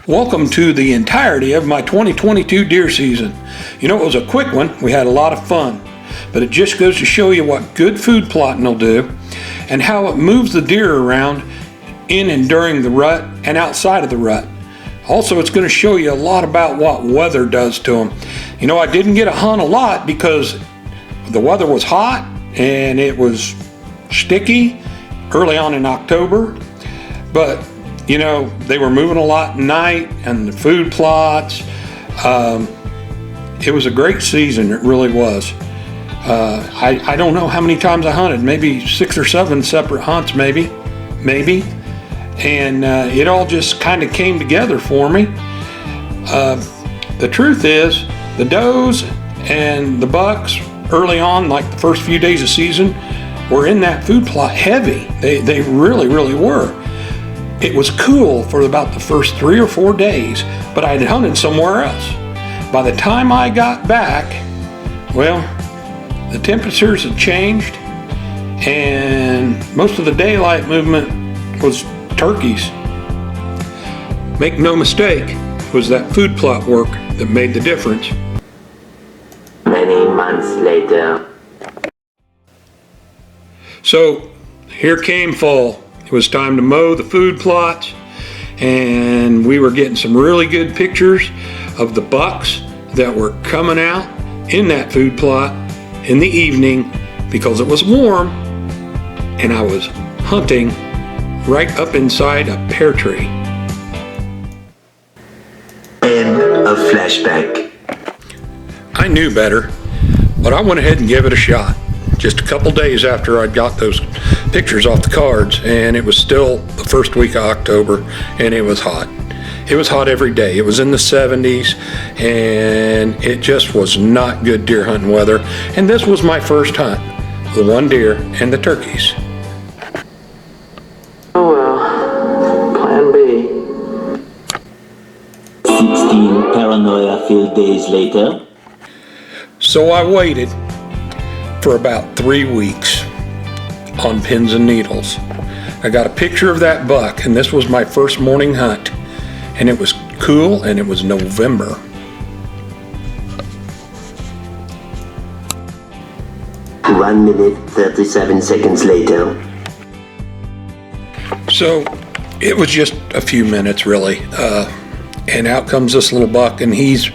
Welcome to the entirety of my 2022 deer season. You know, it was a quick one. We had a lot of fun, but it just goes to show you what good food plotting will do and how it moves the deer around in and during the rut and outside of the rut. Also, it's going to show you a lot about what weather does to them. You know, I didn't get to hunt a lot because the weather was hot and it was sticky early on in October, but you know, they were moving a lot at night, and the food plots. It was a great season, it really was. I don't know how many times I hunted, maybe 6 or 7 separate hunts, maybe. And it all just kind of came together for me. The truth is, the does and the bucks early on, like the first few days of season, were in that food plot heavy. They really were. It was cool for about the first 3 or 4 days, but I had hunted somewhere else. By the time I got back, well, the temperatures had changed and most of the daylight movement was turkeys. Make no mistake, it was that food plot work that made the difference. Many months later. So here came fall. It was time to mow the food plots, and we were getting some really good pictures of the bucks that were coming out in that food plot in the evening because it was warm, and I was hunting right up inside a pear tree. And a flashback. I knew better, but I went ahead and gave it a shot. Just a couple days after I'd got those pictures off the cards, and it was still the first week of October, and it was hot. It was hot every day. It was in the 70s, and it just was not good deer hunting weather. And this was my first hunt, the one deer and the turkeys. Oh well, plan B. 16 paranoia-filled days later. So I waited for about 3 weeks on pins and needles. I got a picture of that buck, and this was my first morning hunt, and it was cool, and it was November. One minute, 37 seconds later. So it was just a few minutes, really, and out comes this little buck, and he's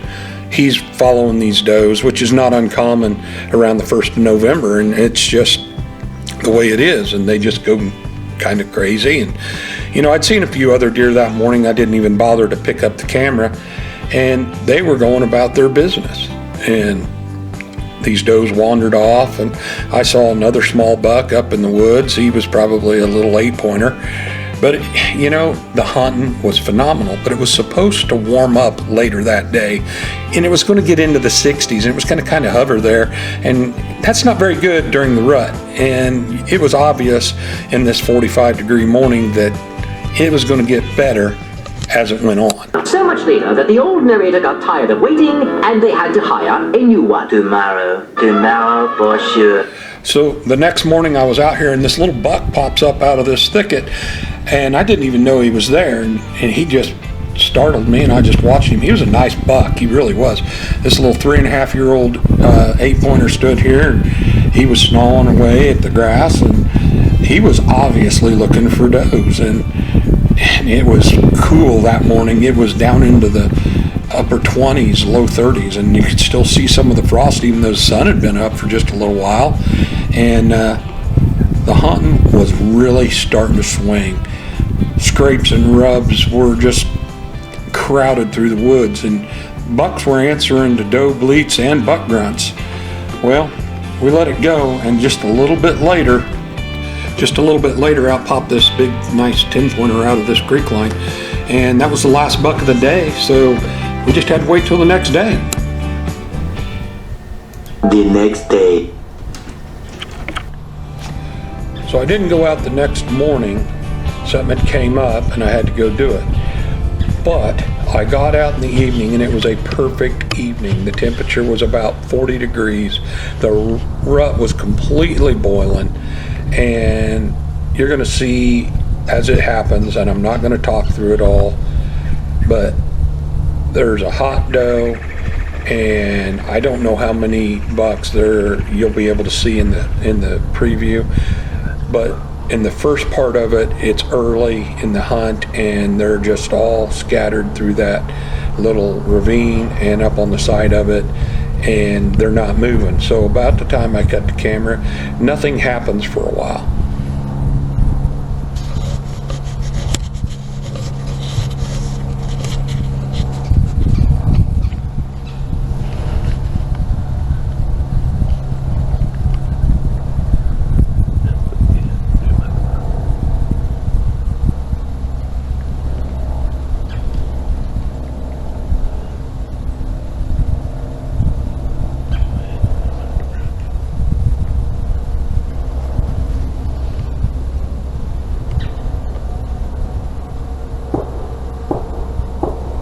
following these does, which is not uncommon around the 1st of November, and it's just the way it is, and they just go kind of crazy. And you know, I'd seen a few other deer that morning. I didn't even bother to pick up the camera, and they were going about their business, and these does wandered off, and I saw another small buck up in the woods. He was probably a little 8-pointer. But, you know, the hunting was phenomenal, but it was supposed to warm up later that day, and it was going to get into the 60s, and it was going to kind of hover there, and that's not very good during the rut. And it was obvious in this 45-degree morning that it was going to get better as it went on. So much later that the old narrator got tired of waiting, and they had to hire a new one. Tomorrow for sure. So the next morning I was out here, and this little buck pops up out of this thicket, and I didn't even know he was there, and he just startled me, and I just watched him. He was a nice buck, he really was. This little 3.5-year-old 8-pointer stood here, and he was snawing away at the grass, and he was obviously looking for does, and it was cool that morning. It was down into the upper 20s, low 30s, and you could still see some of the frost even though the sun had been up for just a little while, and the hunting was really starting to swing. Scrapes and rubs were just crowded through the woods, and bucks were answering to doe bleats and buck grunts. Well, we let it go, and just a little bit later, out popped this big, nice 10-pointer out of this creek line, and that was the last buck of the day, so we just had to wait till the next day. The next day. So I didn't go out the next morning. Something had came up and I had to go do it. But I got out in the evening, and it was a perfect evening. The temperature was about 40 degrees. The rut was completely boiling, and you're going to see as it happens, and I'm not going to talk through it all, but there's a hot doe, and I don't know how many bucks there you'll be able to see in the preview, but in the first part of it, it's early in the hunt, and they're just all scattered through that little ravine and up on the side of it, and they're not moving. So about the time I cut the camera, nothing happens for a while.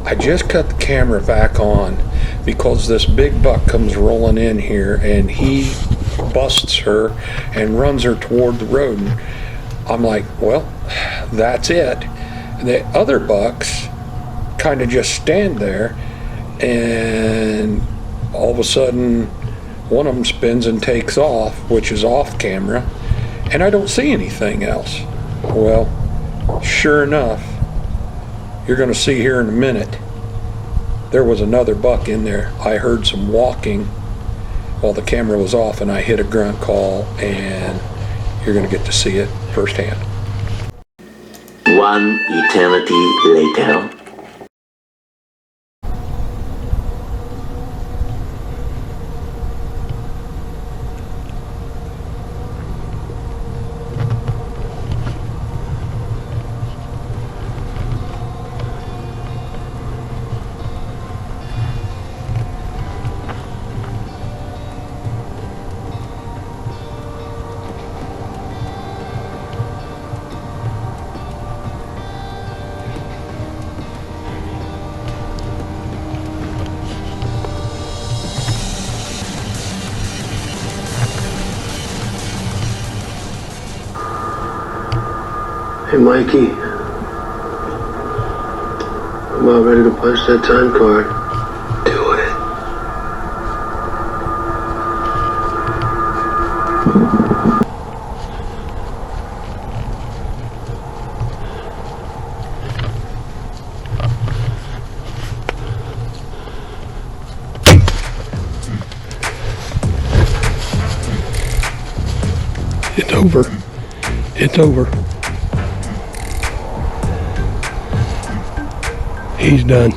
I just cut the camera back on because this big buck comes rolling in here, and he busts her and runs her toward the road. And I'm like, well, that's it. The other bucks kind of just stand there, and all of a sudden one of them spins and takes off, which is off camera, and I don't see anything else. Well, sure enough, you're going to see here in a minute, there was another buck in there. I heard some walking while the camera was off, and I hit a grunt call, and you're going to get to see it firsthand. One eternity later. Hey Mikey, I'm about ready to punch that time card. Do it. It's over. It's over. He's done.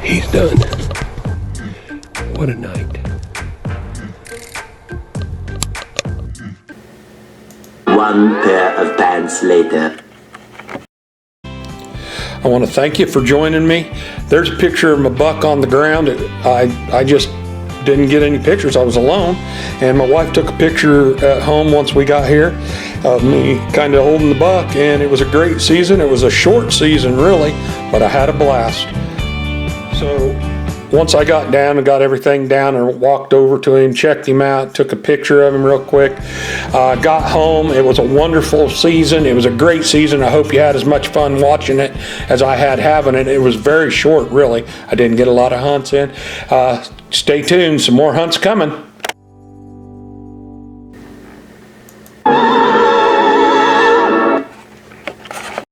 He's done. What a night. One pair of pants later. I want to thank you for joining me. There's a picture of my buck on the ground. I just didn't get any pictures. I was alone, and my wife took a picture at home once we got here of me kind of holding the buck, and it was a great season. It was a short season really, but I had a blast. So once I got down and got everything down and walked over to him, checked him out, took a picture of him real quick, got home. It was a wonderful season. It was a great season. I hope you had as much fun watching it as I had having it. It was very short really. I didn't get a lot of hunts in. Stay tuned, some more hunts coming.